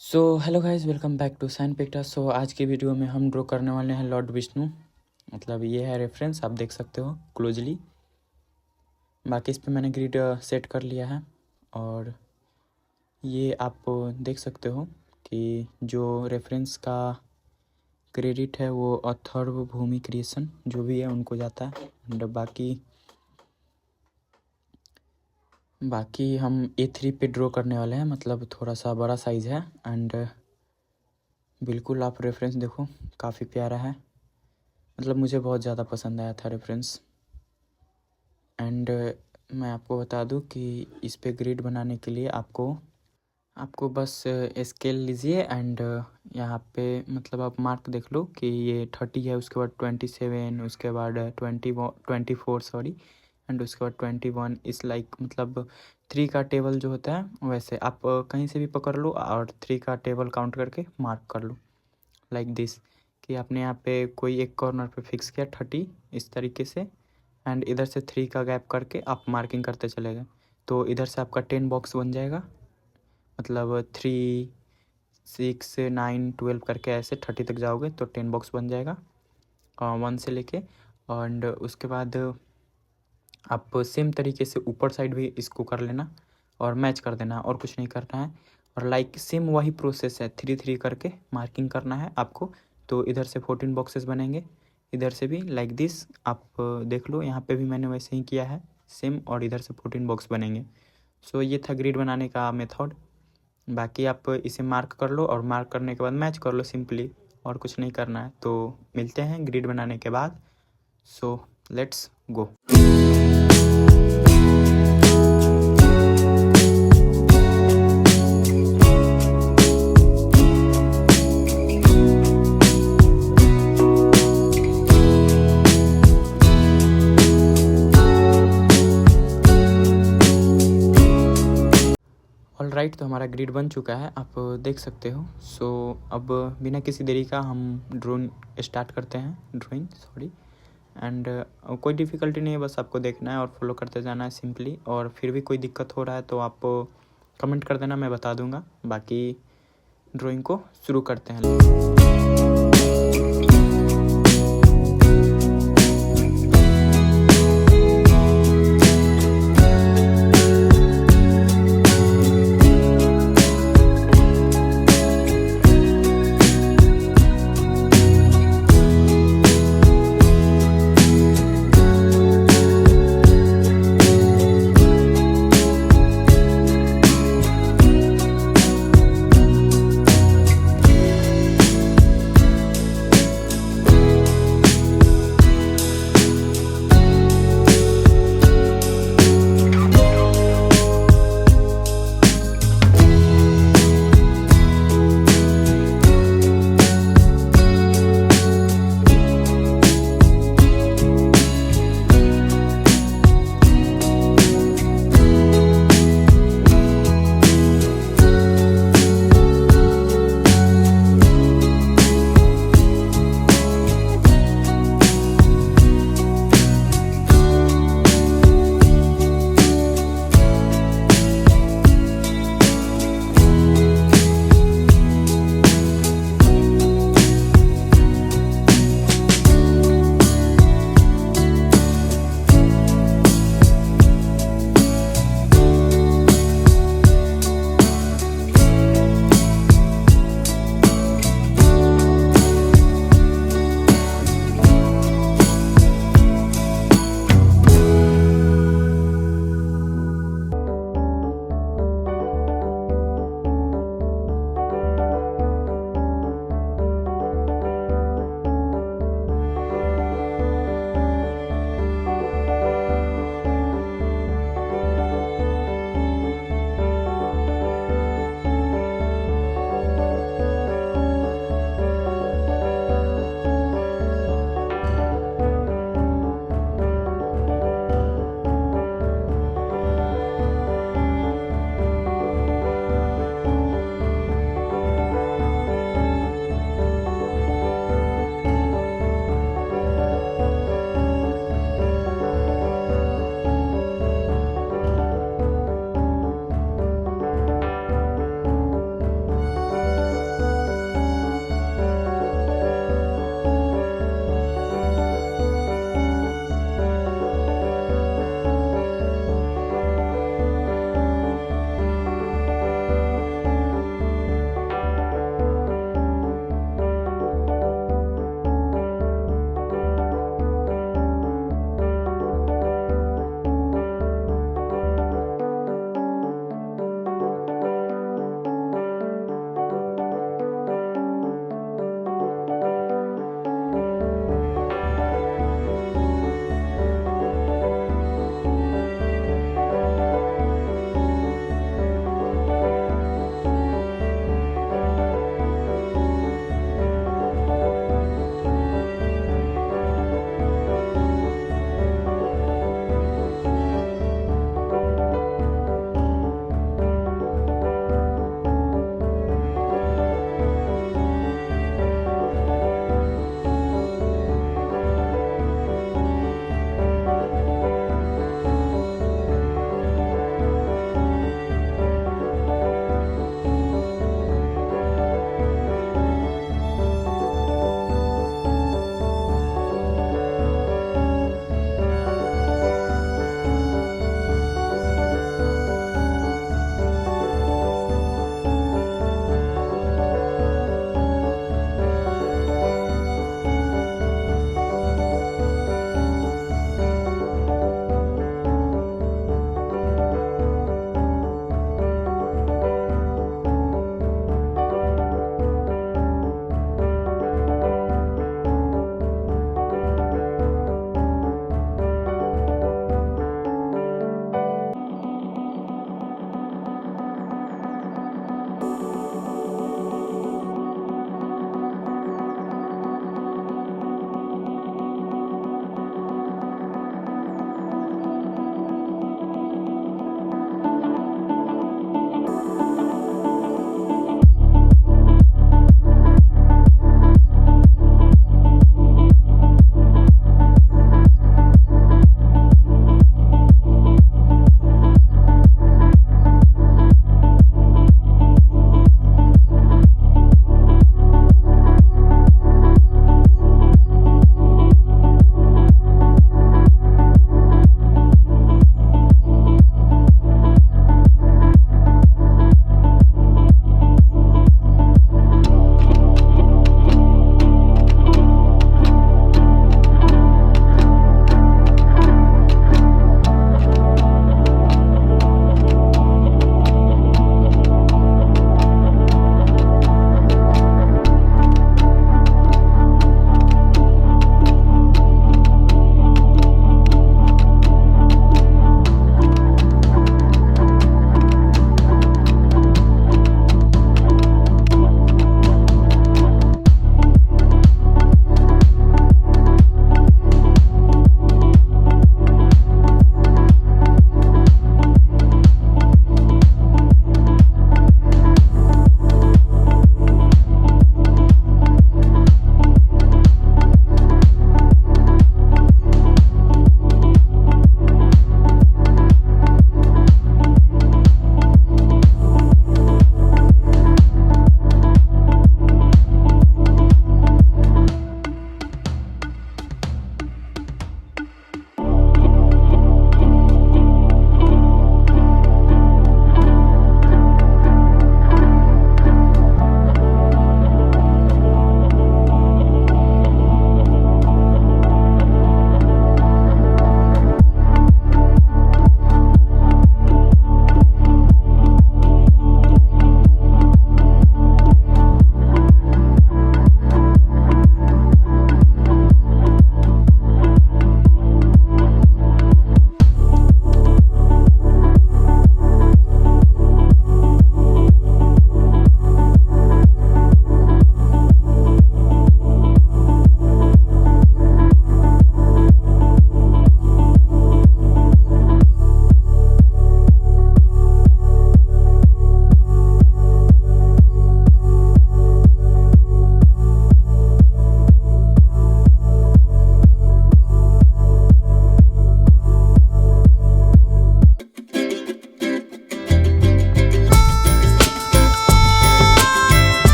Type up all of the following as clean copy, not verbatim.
So hello guys, welcome back to Sign Picta. So आज की video में हम ड्रॉ करने वाले हैं लॉर्ड विष्णु। मतलब ये है रेफरेंस, आप देख सकते हो क्लोजली। बाकी इस पे मैंने ग्रिड सेट कर लिया है और ये आप देख सकते हो कि जो रेफरेंस का क्रेडिट है वो अथर्व भूमि क्रिएशन जो भी है उनको जाता है। एंड बाकी हम A3 पे ड्रॉ करने वाले हैं, मतलब थोड़ा सा बड़ा साइज़ है। एंड बिल्कुल आप रेफरेंस देखो, काफ़ी प्यारा है, मतलब मुझे बहुत ज़्यादा पसंद आया था रेफरेंस। एंड मैं आपको बता दूं कि इस पे ग्रिड बनाने के लिए आपको बस स्केल लीजिए एंड यहाँ पे मतलब आप मार्क देख लो कि ये 30 है, उसके बाद 27, उसके बाद 24 सॉरी, एंड उसके बाद 21 इस लाइक मतलब 3 का टेबल जो होता है वैसे आप कहीं से भी पकड़ लो और 3 का टेबल काउंट करके मार्क कर लो लाइक दिस, कि आपने यहाँ पे कोई एक कॉर्नर पे फिक्स किया 30 इस तरीके से, एंड इधर से 3 का गैप करके आप मार्किंग करते चले गए। तो इधर से आपका 10 बॉक्स बन जाएगा, मतलब 3, 6, 9, 12 करके ऐसे 30 तक जाओगे तो 10 बॉक्स बन जाएगा 1 से लेके। एंड उसके बाद आप सेम तरीके से ऊपर साइड भी इसको कर लेना और मैच कर देना, और कुछ नहीं करना है। और लाइक सेम वही प्रोसेस है, 3 करके मार्किंग करना है आपको। तो इधर से 14 बॉक्सेस बनेंगे, इधर से भी लाइक दिस आप देख लो, यहाँ पे भी मैंने वैसे ही किया है सेम, और इधर से 14 बॉक्स बनेंगे। सो ये था ग्रिड बनाने का मेथड। बाकी आप इसे मार्क कर लो और मार्क करने के बाद मैच कर लो सिंपली, और कुछ नहीं करना है। तो मिलते हैं ग्रिड बनाने के बाद। So let's go. राइट, तो हमारा ग्रिड बन चुका है, आप देख सकते हो। सो अब बिना किसी देरी का हम ड्राइंग स्टार्ट करते हैं, सॉरी। एंड कोई डिफ़िकल्टी नहीं है, बस आपको देखना है और फॉलो करते जाना है सिंपली। और फिर भी कोई दिक्कत हो रहा है तो आप कमेंट कर देना, मैं बता दूंगा। बाकी ड्राइंग को शुरू करते हैं।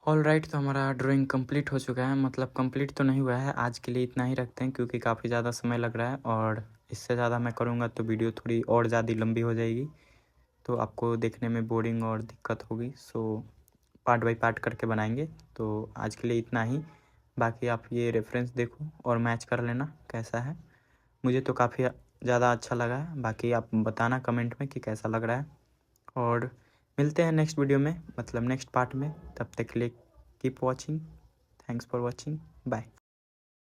ऑल राइट, तो हमारा ड्राइंग कंप्लीट हो चुका है। मतलब कंप्लीट तो नहीं हुआ है, आज के लिए इतना ही रखते हैं क्योंकि काफ़ी ज़्यादा समय लग रहा है और इससे ज़्यादा मैं करूँगा तो वीडियो थोड़ी और ज़्यादा लंबी हो जाएगी, तो आपको देखने में बोरिंग और दिक्कत होगी। सो पार्ट बाय पार्ट करके बनाएंगे। तो आज के लिए इतना ही। बाकी आप ये रेफरेंस देखो और मैच कर लेना कैसा है। मुझे तो काफ़ी ज़्यादा अच्छा लगा है, बाकी आप बताना कमेंट में कि कैसा लग रहा है। और मिलते हैं नेक्स्ट वीडियो में, मतलब नेक्स्ट पार्ट में। तब तक के लिए keep watching. Thanks for watching. Bye.